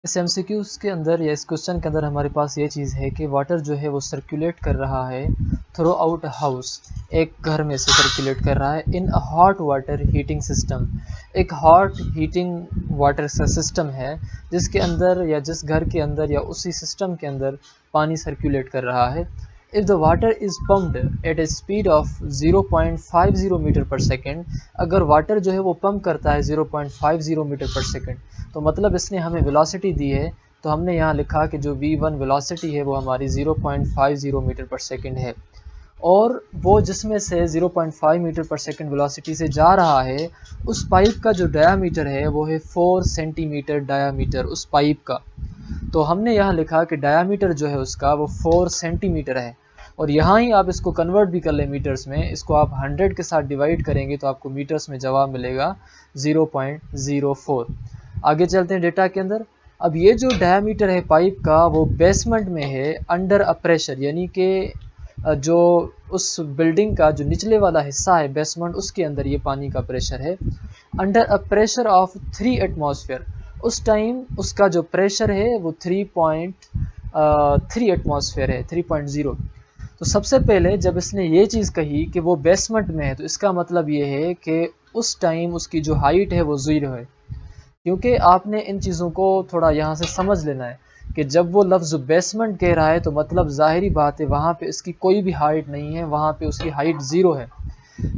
इस एमसीक्यूज़ के अंदर या इस क्वेश्चन के अंदर हमारे पास ये चीज़ है कि वाटर जो है वो सर्कुलेट कर रहा है थ्रू आउट हाउस, एक घर में से सर्कुलेट कर रहा है in a hot water heating system. एक हॉट हीटिंग वाटर का सिस्टम है जिसके अंदर या जिस घर के अंदर या उसी सिस्टम के अंदर पानी सर्कुलेट कर रहा है। If the water is pumped at a speed of 0.50 meter per second, अगर वाटर जो है वो पंप करता है 0.50 मीटर पर सेकेंड, तो मतलब इसने हमें वेलोसिटी दी है। तो हमने यहाँ लिखा कि जो v1 वेलोसिटी है वो हमारी 0.50 मीटर पर सेकेंड है, और वो जिसमें से 0.5 मीटर पर सेकेंड वेलोसिटी से जा रहा है, उस पाइप का जो डायामीटर है वो है 4 सेंटीमीटर डायामीटर उस पाइप का। तो हमने यहाँ लिखा कि डायामीटर जो है उसका वो 4 सेंटीमीटर है, और यहाँ ही आप इसको कन्वर्ट भी कर लें मीटर्स में। इसको आप 100 के साथ डिवाइड करेंगे तो आपको मीटर्स में जवाब मिलेगा 0.04। आगे चलते हैं डेटा के अंदर। अब ये जो डायामीटर है पाइप का वो बेसमेंट में है अंडर अ प्रेशर, यानी कि जो उस बिल्डिंग का जो निचले वाला हिस्सा है बेसमेंट, उसके अंदर ये पानी का प्रेशर है under a pressure of 3 atmosphere. उस टाइम उसका जो प्रेशर है वो 3.3 एटमॉस्फेयर है, 3.0। तो सबसे पहले जब इसने ये चीज़ कही कि वो बेसमेंट में है, तो इसका मतलब ये है कि उस टाइम उसकी जो हाइट है वो 0 है। क्योंकि आपने इन चीज़ों को थोड़ा यहाँ से समझ लेना है कि जब वो लफ्ज़ बेसमेंट कह रहा है तो मतलब ज़ाहिरी बात है वहाँ पे इसकी कोई भी हाइट नहीं है, वहाँ पे उसकी हाइट 0 है।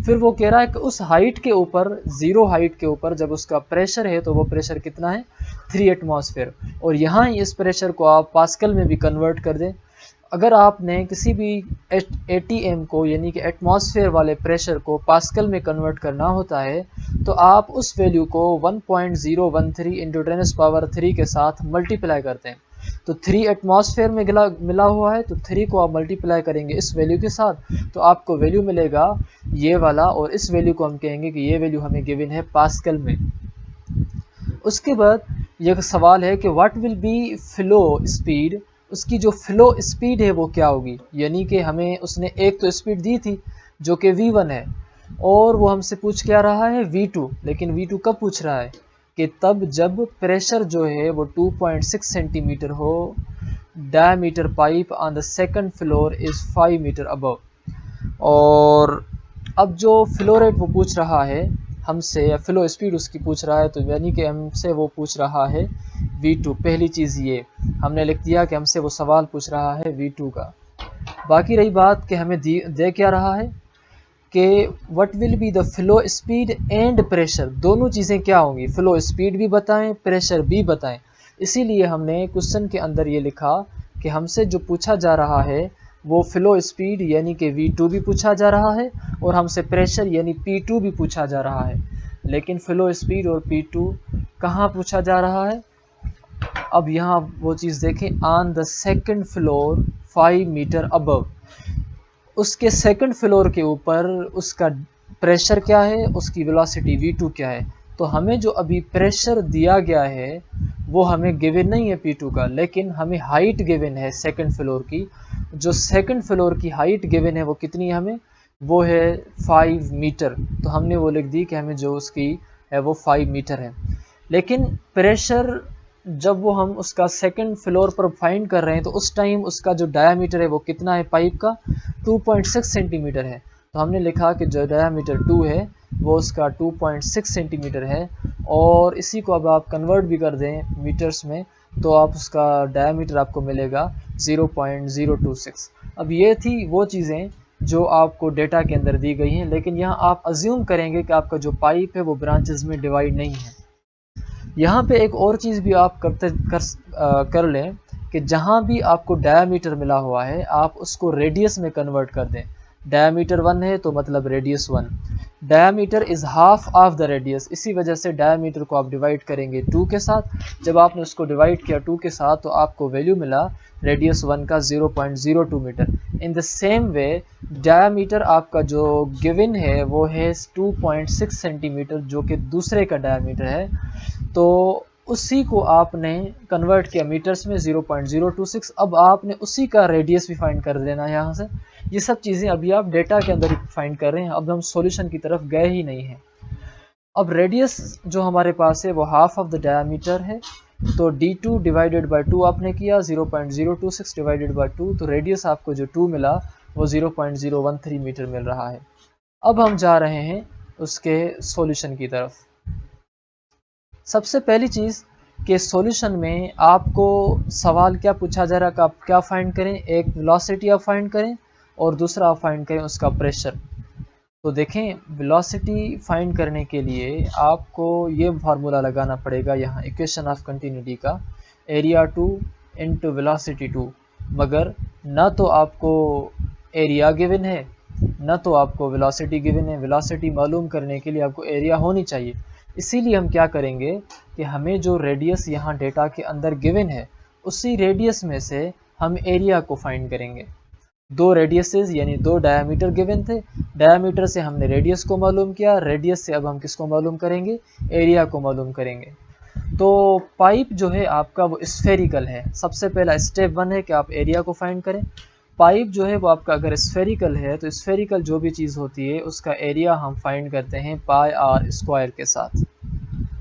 फिर वो कह रहा है कि उस हाइट के ऊपर, 0 हाइट के ऊपर जब उसका प्रेशर है तो वो प्रेशर कितना है, 3 एटमॉस्फेयर। और यहाँ इस प्रेशर को आप पास्कल में भी कन्वर्ट कर दें। अगर आपने किसी भी एटीएम को यानी कि एटमॉस्फेयर वाले प्रेशर को पास्कल में कन्वर्ट करना होता है तो आप उस वैल्यू को 1.013 इंटू 10⁻³ के साथ मल्टीप्लाई करते हैं। तो 3 एटमॉस्फेयर में मिला हुआ है, तो 3 को आप मल्टीप्लाई करेंगे इस वैल्यू के साथ तो आपको वैल्यू मिलेगा ये वाला, और इस वैल्यू को हम कहेंगे कि ये वैल्यू हमें गिवन है पास्कल में। उसके बाद यह सवाल है कि what will be flow speed, उसकी जो फ्लो स्पीड है वो क्या होगी। यानी कि हमें उसने एक तो स्पीड दी थी जो कि v1 है, और वो हमसे पूछ क्या रहा है v2। लेकिन v2 कब पूछ रहा है कि तब जब प्रेशर जो है वो 2.6 सेंटीमीटर हो, diameter pipe on the second floor is 5 meter above. और अब जो फ्लो रेट वो पूछ रहा है हमसे, या फ्लो स्पीड उसकी पूछ रहा है, तो यानी कि हमसे वो पूछ रहा है v2। पहली चीज़ ये हमने लिख दिया कि हमसे वो सवाल पूछ रहा है v2 का। बाकी रही बात कि हमें दे क्या रहा है कि what will be the flow speed and pressure, दोनों चीज़ें क्या होंगी, फ्लो स्पीड भी बताएं प्रेशर भी बताएं। इसीलिए हमने क्वेश्चन के अंदर ये लिखा कि हमसे जो पूछा जा रहा है वो फ्लो स्पीड यानी कि v2 भी पूछा जा रहा है, और हमसे प्रेशर यानी p2 भी पूछा जा रहा है। लेकिन फ्लो स्पीड और p2 कहाँ पूछा जा रहा है। अब यहाँ वो चीज़ देखें, on the second floor 5 meter above, उसके सेकंड फ्लोर के ऊपर उसका प्रेशर क्या है, उसकी वेलोसिटी v2 क्या है। तो हमें जो अभी प्रेशर दिया गया है वो हमें गिवन नहीं है p2 का, लेकिन हमें हाइट गिवन है सेकंड फ्लोर की। जो सेकंड फ्लोर की हाइट गिवन है वो कितनी है हमें, वो है 5 मीटर। तो हमने वो लिख दी कि हमें जो उसकी है वो 5 मीटर है। लेकिन प्रेशर जब वो हम उसका सेकंड फ्लोर पर फाइंड कर रहे हैं तो उस टाइम उसका जो डायामीटर है वो कितना है पाइप का, 2.6 सेंटीमीटर है। तो हमने लिखा कि जो डायामीटर 2 है वो उसका 2.6 सेंटीमीटर है, और इसी को अब आप कन्वर्ट भी कर दें मीटर्स में तो आप उसका डायामीटर आपको मिलेगा 0.026। अब ये थी वो चीज़ें जो आपको डेटा के अंदर दी गई हैं, लेकिन यहाँ आप अज्यूम करेंगे कि आपका जो पाइप है वो ब्रांचेस में डिवाइड नहीं है। यहाँ पे एक और चीज़ भी आप कर लें कि जहाँ भी आपको डायामीटर मिला हुआ है आप उसको रेडियस में कन्वर्ट कर दें। डायामीटर 1 है तो मतलब radius 1, diameter is half of the radius, इसी वजह से डायामीटर को आप डिवाइड करेंगे 2 के साथ। जब आपने उसको डिवाइड किया 2 के साथ तो आपको वैल्यू मिला रेडियस 1 का 0.02 meter. In the same way diameter आपका जो गिवन है वो है 2.6 सेंटीमीटर जो कि दूसरे का डायामीटर है, तो उसी को आपने कन्वर्ट किया मीटर्स में 0.026। अब आपने उसी का रेडियस भी फाइंड कर देना है यहाँ से। ये सब चीज़ें अभी आप डेटा के अंदर ही फाइंड कर रहे हैं, अब हम सॉल्यूशन की तरफ गए ही नहीं हैं। अब रेडियस जो हमारे पास है वो हाफ ऑफ द डायामीटर है, तो d2 डिवाइडेड बाई 2 आपने किया, 0.026 डिवाइडेड बाई 2, तो रेडियस आपको जो 2 मिला वो 0.013 मीटर मिल रहा है। अब हम जा रहे हैं उसके सॉल्यूशन की तरफ। सबसे पहली चीज़ कि सॉल्यूशन में आपको सवाल क्या पूछा जा रहा है कि आप क्या फाइंड करें, एक वेलोसिटी आप फाइंड करें और दूसरा आप फाइंड करें उसका प्रेशर। तो देखें, वेलोसिटी फाइंड करने के लिए आपको ये फार्मूला लगाना पड़ेगा यहाँ इक्वेशन ऑफ कंटिन्यूटी का, एरिया 2 इंटू वेलोसिटी 2, मगर न तो आपको एरिया गिवन है न तो आपको वेलोसिटी गिवन है। वेलोसिटी मालूम करने के लिए आपको एरिया होनी चाहिए। इसीलिए हम क्या करेंगे कि हमें जो रेडियस यहाँ डेटा के अंदर गिवन है उसी रेडियस में से हम एरिया को फाइंड करेंगे। दो रेडियसेस यानी दो डायामीटर गिवन थे, डायामीटर से हमने रेडियस को मालूम किया, रेडियस से अब हम किसको मालूम करेंगे, एरिया को मालूम करेंगे। तो पाइप जो है आपका वो स्फेरिकल है। सबसे पहला स्टेप 1 है कि आप एरिया को फाइंड करें। पाइप जो है वो आपका अगर स्फेरिकल है तो स्फेरिकल जो भी चीज़ होती है उसका एरिया हम फाइंड करते हैं पाई आर स्क्वायर के साथ,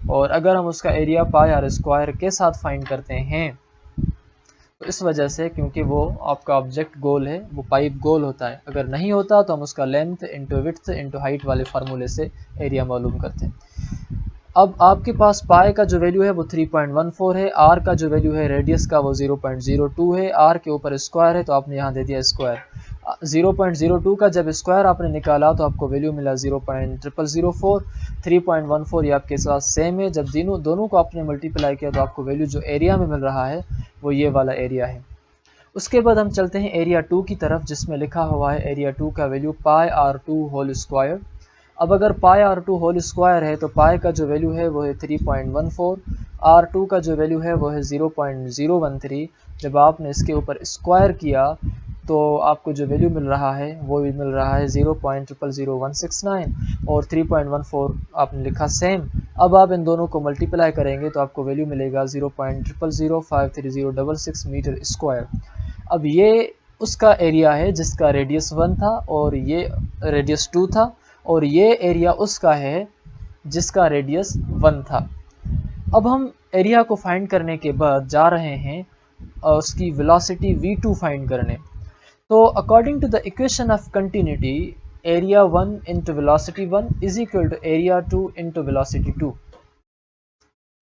और अगर हम उसका एरिया पाई आर स्क्वायर के साथ फाइंड करते हैं तो इस वजह से, क्योंकि वो आपका ऑब्जेक्ट गोल है, वो पाइप गोल होता है, अगर नहीं होता तो हम उसका length into width into height वाले फार्मूले से एरिया मालूम करते हैं। अब आपके पास पाई का जो वैल्यू है वो 3.14 है, आर का जो वैल्यू है रेडियस का वो 0.02 है, आर के ऊपर स्क्वायर है तो आपने यहाँ दे दिया स्क्वायर। 0.02 का जब स्क्वायर आपने निकाला तो आपको वैल्यू मिला 0.0004। 3.14 ये आपके साथ सेम है, जब दोनों को आपने मल्टीप्लाई किया तो आपको वैल्यू जो एरिया में मिल रहा है वो ये वाला एरिया है। उसके बाद हम चलते हैं एरिया 2 की तरफ, जिसमें लिखा हुआ है एरिया 2 का value pi r 2 whole square. अब अगर पाई आर 2 होल स्क्वायर है तो पाई का जो वैल्यू है वो है 3.14, आर 2 का जो वैल्यू है वो है 0.013। जब आपने इसके ऊपर स्क्वायर किया तो आपको जो वैल्यू मिल रहा है वो भी मिल रहा है 0.000169, और 3.14 आपने लिखा सेम। अब आप इन दोनों को मल्टीप्लाई करेंगे तो आपको वैल्यू मिलेगा 0.00053066 मीटर स्क्वायर। अब ये उसका एरिया है जिसका रेडियस 1 था और ये रेडियस 2 था, और ये एरिया उसका है जिसका रेडियस 1 था। अब हम एरिया को फाइंड करने के बाद जा रहे हैं उसकी वेलोसिटी v2 फाइंड करने। तो according to the equation of continuity, area 1 into velocity 1 is equal to area 2 into velocity 2।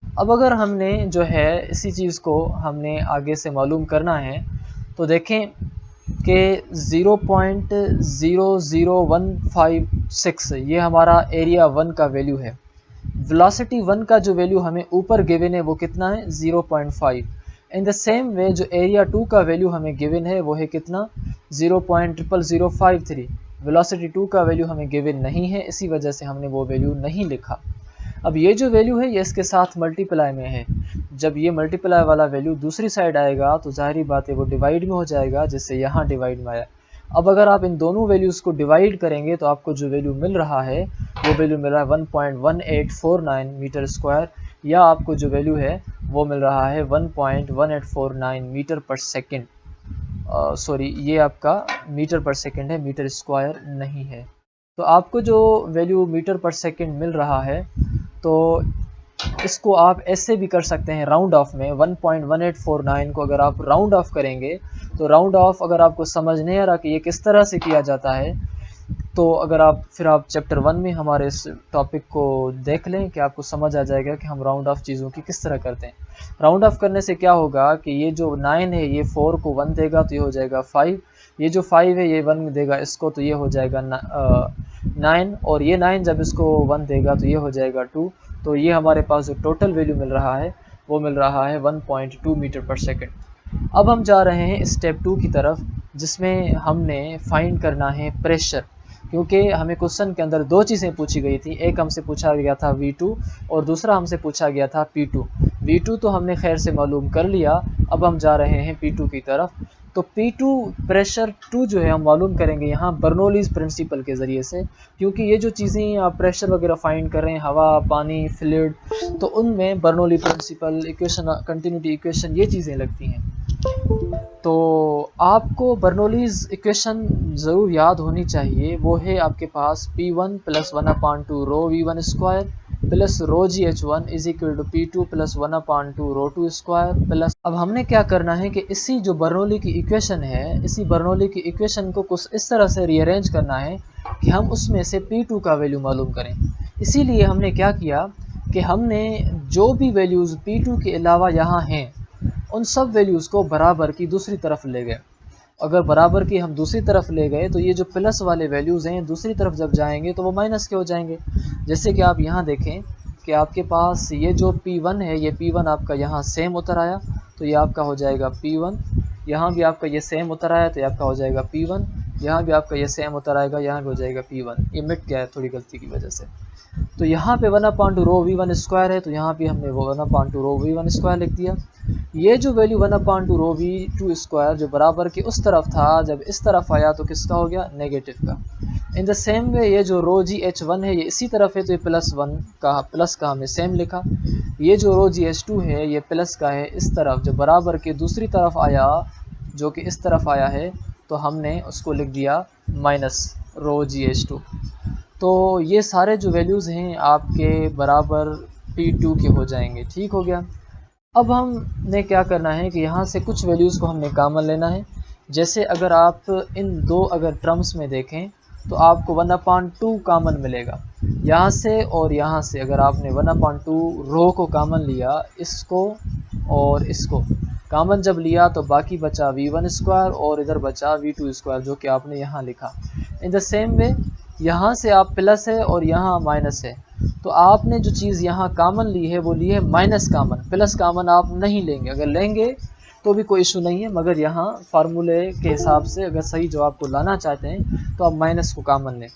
अब अगर हमने जो है इसी चीज़ को हमने आगे से मालूम करना है तो देखें कि 0.00156 ये हमारा एरिया 1 का वैल्यू है। वेलोसिटी 1 का जो वैल्यू हमें ऊपर गिवन है वो कितना है, 0.5। इन द सेम वे जो एरिया 2 का वैल्यू हमें गिवन है वो है कितना, 0.00053। वेलोसिटी 2 का वैल्यू हमें गिवन नहीं है, इसी वजह से हमने वो वैल्यू नहीं लिखा। अब ये जो वैल्यू है ये इसके साथ मल्टीप्लाई में है, जब ये मल्टीप्लाई वाला वैल्यू दूसरी साइड आएगा तो जाहिर बात है वो डिवाइड में हो जाएगा, जिससे यहाँ डिवाइड में आया। अब अगर आप इन दोनों वैल्यूज़ को डिवाइड करेंगे तो आपको जो वैल्यू मिल रहा है वो वैल्यू मिल रहा है 1.1849 मीटर स्क्वायर, या आपको जो वैल्यू है वो मिल रहा है 1.1849 मीटर पर सेकेंड। सॉरी, ये आपका मीटर पर सेकेंड है, मीटर स्क्वायर नहीं है। तो आपको जो वैल्यू मीटर पर सेकेंड मिल रहा है तो इसको आप ऐसे भी कर सकते हैं राउंड ऑफ में। 1.1849 को अगर आप राउंड ऑफ करेंगे तो राउंड ऑफ अगर आपको समझ नहीं आ रहा कि ये किस तरह से किया जाता है तो अगर आप चैप्टर 1 में हमारे इस टॉपिक को देख लें कि आपको समझ आ जाएगा कि हम राउंड ऑफ चीज़ों की किस तरह करते हैं। राउंड ऑफ करने से क्या होगा कि ये जो 9 है ये 4 को 1 देगा तो ये हो जाएगा 5, ये जो 5 है ये 1 देगा इसको तो ये हो जाएगा 9, और ये 9 जब इसको 1 देगा तो ये हो जाएगा 2। तो ये हमारे पास जो टोटल वैल्यू मिल रहा है वो मिल रहा है 1.2 मीटर पर सेकेंड। अब हम जा रहे हैं स्टेप 2 की तरफ, जिसमें हमने फाइंड करना है प्रेशर, क्योंकि हमें क्वेश्चन के अंदर दो चीज़ें पूछी गई थी, एक हमसे पूछा गया था V2 और दूसरा हमसे पूछा गया था P2। V2 तो हमने खैर से मालूम कर लिया, अब हम जा रहे हैं P2 की तरफ। तो P2 प्रेशर 2 जो है हम मालूम करेंगे यहाँ बर्नौलीज़ प्रिंसिपल के ज़रिए से, क्योंकि ये जो चीज़ें आप प्रेशर वगैरह फाइंड कर रहे हैं, हवा, पानी, फ्लूइड, तो उनमें Bernoulli principle, equation, continuity equation, ये चीज़ें लगती हैं। तो आपको बर्नौलीज़ इक्वेशन ज़रूर याद होनी चाहिए, वो है आपके पास P1 + 1/2 rho V1 square plus rho g h one is equal to P two plus 1/2 rho two square plus. अब हमने क्या करना है कि इसी जो बर्नौली की इक्वेशन है, इसी बर्नौली की इक्वेशन को कुछ इस तरह से रीअरेंज करना है कि हम उसमें से P2 का वैल्यू मालूम करें। इसीलिए हमने क्या किया कि हमने जो भी वैल्यूज़ P2 के अलावा यहाँ हैं उन सब वैल्यूज़ को बराबर की दूसरी तरफ ले गए। अगर बराबर की हम दूसरी तरफ ले गए तो ये जो प्लस वाले वैल्यूज़ हैं दूसरी तरफ जब जाएंगे तो वो माइनस के हो जाएंगे। जैसे कि आप यहाँ देखें कि आपके पास ये जो P1 है, ये P1 आपका यहाँ सेम उतर आया तो ये आपका हो जाएगा P1। यहाँ भी आपका ये सेम उतर आया तो ये आपका हो जाएगा P1। यहाँ भी आपका ये सेम उतर आएगा, यहाँ भी हो जाएगा P1। ये मिट गया है थोड़ी गलती की वजह से। तो यहाँ पे 1/2 रो V1 स्क्वायर है तो यहाँ भी हमने वो 1/2 रो V1 स्क्वायर लिख दिया। ये जो वैल्यू 1/2 रो V2 स्क्वायर जो बराबर के उस तरफ था, जब इस तरफ आया तो किसका हो गया? नेगेटिव का। इन द सेम वे ये जो रो GH1 है ये इसी तरफ है तो ये प्लस का हमने सेम लिखा। ये जो रो GH2 है ये प्लस का है इस तरफ, जो बराबर के दूसरी तरफ आया जो कि इस तरफ आया है तो हमने उसको लिख दिया माइनस रो GH2। तो ये सारे जो वैल्यूज़ हैं आपके बराबर P2 के हो जाएंगे। ठीक हो गया। अब हमने क्या करना है कि यहाँ से कुछ वैल्यूज़ को हमने कॉमन लेना है। जैसे अगर आप इन दो अगर टर्म्स में देखें तो आपको 1/2 कॉमन मिलेगा यहाँ से और यहाँ से। अगर आपने 1/2 रो को कॉमन लिया, इसको और इसको कॉमन जब लिया तो बाकी बचा V1 स्क्वायर और इधर बचा V2 स्क्वायर जो कि आपने यहाँ लिखा। इन द सेम वे यहाँ से आप प्लस है और यहाँ माइनस है तो आपने जो चीज़ यहाँ कॉमन ली है वो ली है माइनस कॉमन। प्लस कॉमन आप नहीं लेंगे, अगर लेंगे तो भी कोई इशू नहीं है, मगर यहाँ फार्मूले के हिसाब से अगर सही जवाब को लाना चाहते हैं तो आप माइनस को कॉमन लें।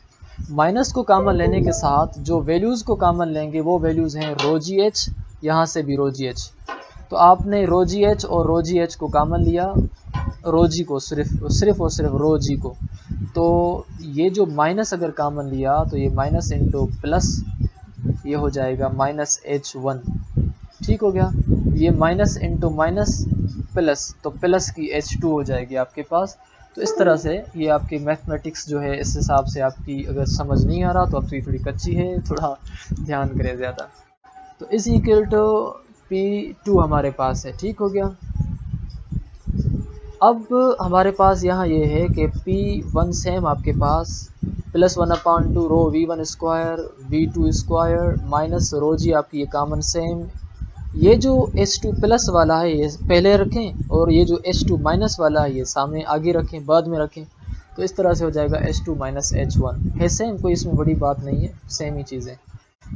माइनस को कॉमन लेने के साथ जो वैल्यूज़ को कॉमन लेंगे वो वैल्यूज़ हैं रो जी एच, यहाँ से भी रो जी एच। तो आपने रो जी एच और रो जी एच को कॉमन लिया, रो जी को सिर्फ और सिर्फ रो जी को। तो ये जो माइनस अगर कॉमन लिया तो ये माइनस इंटू प्लस ये हो जाएगा माइनस H1। ठीक हो गया। ये माइनस इंटू माइनस प्लस तो प्लस की H2 हो जाएगी आपके पास। तो इस तरह से ये आपकी मैथमेटिक्स जो है इस हिसाब से आपकी अगर समझ नहीं आ रहा तो आपकी थोड़ी कच्ची है, थोड़ा ध्यान करें ज़्यादा। तो इस इक्वल टू P2 हमारे पास है। ठीक हो गया। अब हमारे पास यहाँ ये है कि P1 सेम आपके पास plus 1/2 rho V1 square V2 square minus rho g आपकी ये कॉमन सेम। ये जो H2 प्लस वाला है ये पहले रखें और ये जो H2 माइनस वाला है ये सामने आगे रखें, बाद में रखें। तो इस तरह से हो जाएगा H2 माइनस H1 है सेम, कोई इसमें बड़ी बात नहीं है, सेम ही चीज़ें।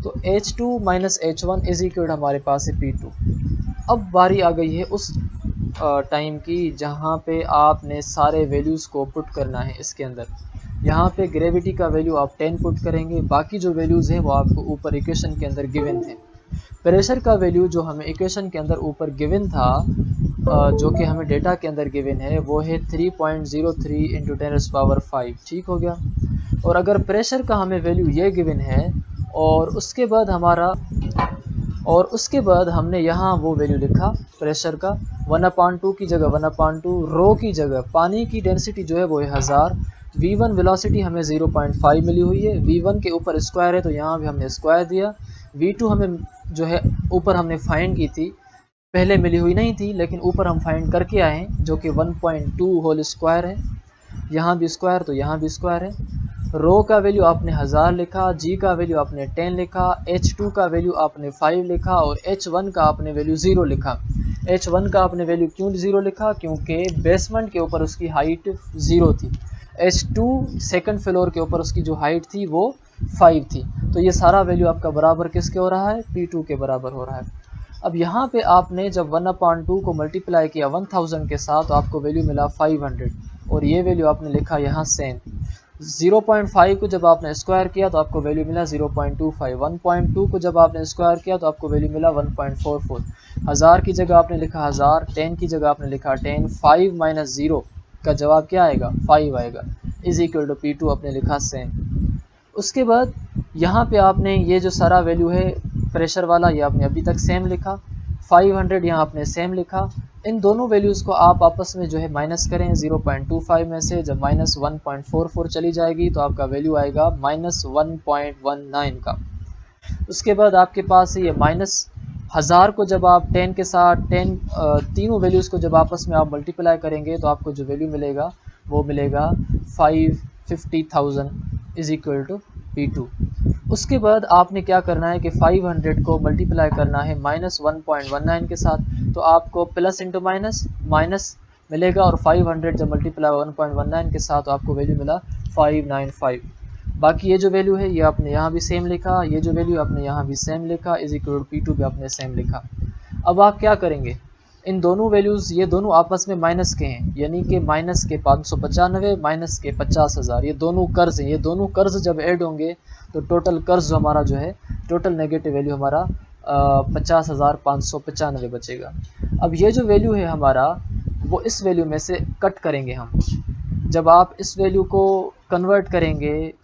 तो H2 minus H1 is equal हमारे पास है P2। अब बारी आ गई है उस टाइम की जहाँ पे आपने सारे वैल्यूज़ को पुट करना है इसके अंदर। यहाँ पे ग्रेविटी का वैल्यू आप 10 पुट करेंगे, बाकी जो वैल्यूज़ हैं वो आपको ऊपर इक्वेशन के अंदर गिवन थे। प्रेशर का वैल्यू जो हमें इक्वेशन के अंदर ऊपर गिवन था, जो कि हमें डेटा के अंदर गिवन है, वो है 3.03 इंटू 10⁵। ठीक हो गया। और अगर प्रेशर का हमें वैल्यू ये गिवन है और उसके बाद हमने यहाँ वो वैल्यू लिखा प्रेशर का 1/2 की जगह 1/2 रो की जगह पानी की डेंसिटी जो है वो है 1000। V1 वेलोसिटी हमें 0.5 मिली हुई है, V1 के ऊपर स्क्वायर है तो यहाँ भी हमने स्क्वायर दिया। V2 हमें जो है ऊपर हमने फाइंड की थी, पहले मिली हुई नहीं थी लेकिन ऊपर हम फाइंड करके आए हैं जो कि 1.2 होल स्क्वायर है। यहाँ भी स्क्वायर तो यहाँ भी स्क्वायर है। रो का वैल्यू आपने 1000 लिखा, जी का वैल्यू आपने 10 लिखा, H2 का वैल्यू आपने 5 लिखा और H1 का आपने वैल्यू 0 लिखा। H1 का आपने वैल्यू क्यों 0 लिखा? क्योंकि बेसमेंट के ऊपर उसकी हाइट 0 थी। H2 सेकंड फ्लोर के ऊपर उसकी जो हाइट थी वो 5 थी। तो ये सारा वैल्यू आपका बराबर किसके हो रहा है? P2 के बराबर हो रहा है। अब यहाँ पे आपने जब 1/2 को मल्टीप्लाई किया 1000 के साथ तो आपको वैल्यू मिला 500 और ये वैल्यू आपने लिखा यहाँ सेम। 0.5 को जब आपने स्क्वायर किया तो आपको वैल्यू मिला 0.25। 1.2 को जब आपने स्क्वायर किया तो आपको वैल्यू मिला 1.44। 1000 की जगह आपने लिखा 1000, 10 की जगह आपने लिखा 10। 5 माइनस 0 का जवाब क्या आएगा? 5 आएगा। इज इक्वल टू P2 आपने लिखा सेम। उसके बाद यहाँ पे आपने ये जो सारा वैल्यू है प्रेशर वाला ये आपने अभी तक सेम लिखा, 500 यहाँ आपने सेम लिखा। इन दोनों वैल्यूज़ को आप आपस में जो है माइनस करें 0.25 में से। जब माइनस 1.44 चली जाएगी तो आपका वैल्यू आएगा माइनस 1.19 का। उसके बाद आपके पास है ये -1000 को जब आप 10 के साथ 10 तीनों वैल्यूज़ को जब आपस में आप मल्टीप्लाई करेंगे तो आपको जो वैल्यू मिलेगा वो मिलेगा 550,000 इज इक्वल टू P2। उसके बाद आपने क्या करना है कि 500 को मल्टीप्लाई करना है -1.19 के साथ, तो आपको प्लस इंटू माइनस माइनस मिलेगा, और 500 जब मल्टीप्लाई 1.19 के साथ तो आपको वैल्यू मिला 595। बाकी ये जो वैल्यू है ये आपने यहाँ भी सेम लिखा, ये जो वैल्यू आपने यहाँ भी सेम लिखा, इज इक्वल टू P2 भी आपने सेम लिखा। अब आप क्या करेंगे, इन दोनों वैल्यूज़ ये दोनों आपस में माइनस के हैं, यानी कि माइनस के 595 माइनस के 50,000, ये दोनों कर्ज हैं। ये दोनों कर्ज जब ऐड होंगे तो टोटल कर्ज हमारा जो है, टोटल नेगेटिव वैल्यू हमारा 50,595 बचेगा। अब ये जो वैल्यू है हमारा, वो इस वैल्यू में से कट करेंगे हम। जब आप इस वैल्यू को कन्वर्ट करेंगे,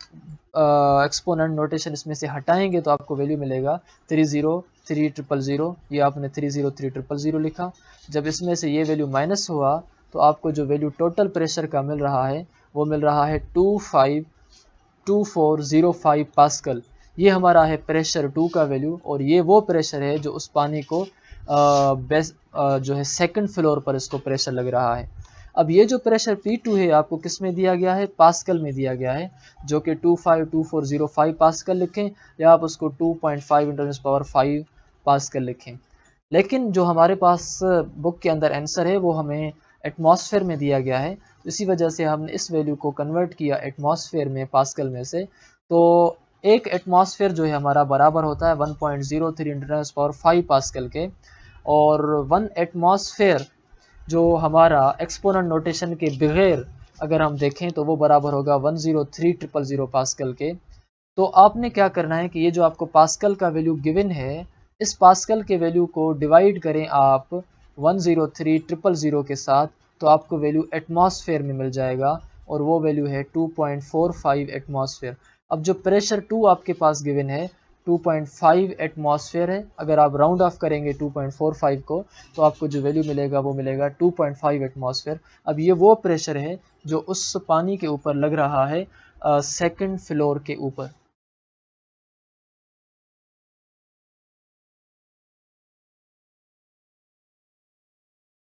एक्सपोनेंट नोटेशन इसमें से हटाएंगे, तो आपको वैल्यू मिलेगा 303,000। ये आपने 303,000 लिखा। जब इसमें से ये वैल्यू माइनस हुआ तो आपको जो वैल्यू टोटल प्रेशर का मिल रहा है वो मिल रहा है 252405 पास्कल। ये हमारा है प्रेशर 2 का वैल्यू, और ये वो प्रेशर है जो उस पानी को जो है सेकंड फ्लोर पर इसको प्रेशर लग रहा है। अब ये जो प्रेशर P2 है आपको किस में दिया गया है, पास्कल में दिया गया है, जो कि 252405 पास्कल लिखें, या आप उसको 2.5 × 10⁵ पास्कल लिखें। लेकिन जो हमारे पास बुक के अंदर आंसर है वो हमें एटमॉस्फेयर में दिया गया है, इसी वजह से हमने इस वैल्यू को कन्वर्ट किया एटमॉस्फेयर में पास्कल में से। तो एक एटमॉस्फेयर जो है हमारा बराबर होता है 1.03 × 10⁵ पास्कल के, और 1 एटमॉस्फेयर जो हमारा एक्सपोनेंट नोटेशन के बगैर अगर हम देखें तो वो बराबर होगा 103,000 पास्कल के। तो आपने क्या करना है कि ये जो आपको पास्कल का वैल्यू गिवन है, इस पास्कल के वैल्यू को डिवाइड करें आप 103,000 के साथ, तो आपको वैल्यू एटमॉस्फेयर में मिल जाएगा, और वो वैल्यू है 2.45 एटमॉस्फेयर। अब जो प्रेशर 2 आपके पास गिवन है 2.5 एटमॉस्फेयर है, अगर आप राउंड ऑफ करेंगे 2.45 को तो आपको जो वैल्यू मिलेगा वो मिलेगा 2.5 एटमॉस्फेयर। अब ये वो प्रेशर है जो उस पानी के ऊपर लग रहा है सेकंड फ्लोर के ऊपर।